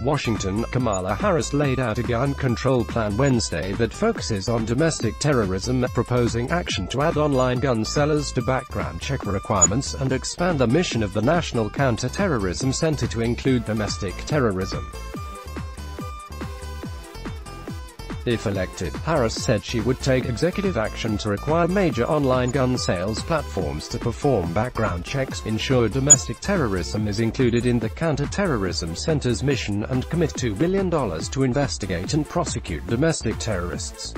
Washington. Kamala Harris laid out a gun control plan Wednesday that focuses on domestic terrorism, proposing action to add online gun sellers to background check requirements and expand the mission of the National Counter-Terrorism Center to include domestic terrorism. If elected, Harris said she would take executive action to require major online gun sales platforms to perform background checks, ensure domestic terrorism is included in the Counter-Terrorism Center's mission, and commit $2 billion to investigate and prosecute domestic terrorists.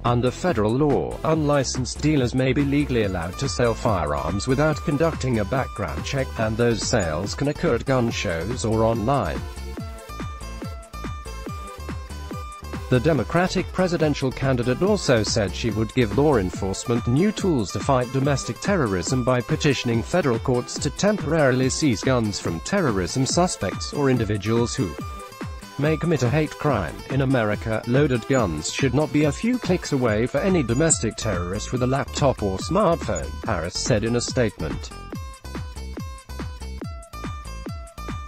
Under federal law, unlicensed dealers may be legally allowed to sell firearms without conducting a background check, and those sales can occur at gun shows or online. The Democratic presidential candidate also said she would give law enforcement new tools to fight domestic terrorism by petitioning federal courts to temporarily seize guns from terrorism suspects or individuals who may commit a hate crime. In America, loaded guns should not be a few clicks away for any domestic terrorist with a laptop or smartphone, Harris said in a statement.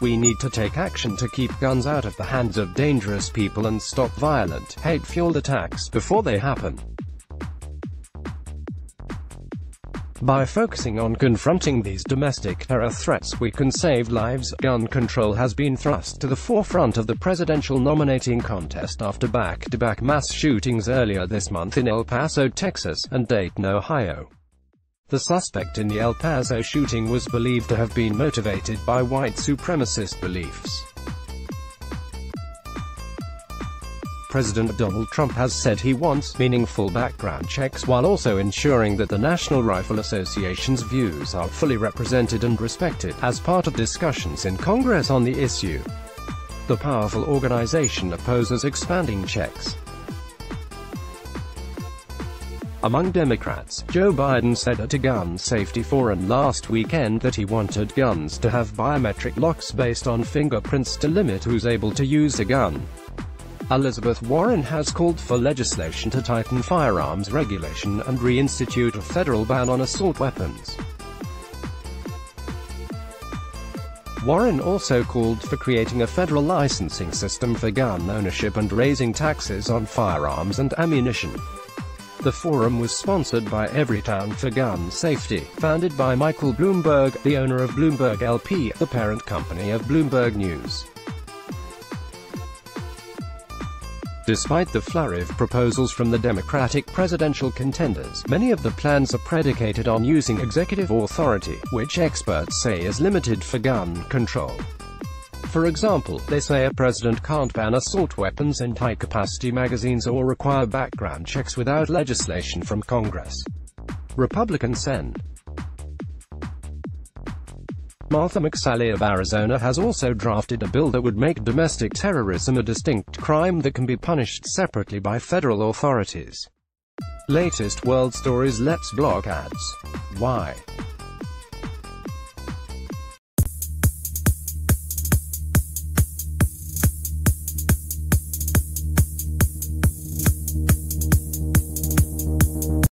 We need to take action to keep guns out of the hands of dangerous people and stop violent, hate-fueled attacks before they happen. By focusing on confronting these domestic terror threats, we can save lives. Gun control has been thrust to the forefront of the presidential nominating contest after back-to-back mass shootings earlier this month in El Paso, Texas, and Dayton, Ohio. The suspect in the El Paso shooting was believed to have been motivated by white supremacist beliefs. President Donald Trump has said he wants meaningful background checks while also ensuring that the National Rifle Association's views are fully represented and respected, as part of discussions in Congress on the issue. The powerful organization opposes expanding checks. Among Democrats, Joe Biden said at a gun safety forum last weekend that he wanted guns to have biometric locks based on fingerprints to limit who's able to use a gun. Elizabeth Warren has called for legislation to tighten firearms regulation and reinstitute a federal ban on assault weapons. Warren also called for creating a federal licensing system for gun ownership and raising taxes on firearms and ammunition. The forum was sponsored by Everytown for Gun Safety, founded by Michael Bloomberg, the owner of Bloomberg LP, the parent company of Bloomberg News. Despite the flurry of proposals from the Democratic presidential contenders, many of the plans are predicated on using executive authority, which experts say is limited for gun control. For example, they say a president can't ban assault weapons and high-capacity magazines or require background checks without legislation from Congress. Republican Sen. Martha McSally of Arizona has also drafted a bill that would make domestic terrorism a distinct crime that can be punished separately by federal authorities. Latest World Stories. Let's block ads. Why?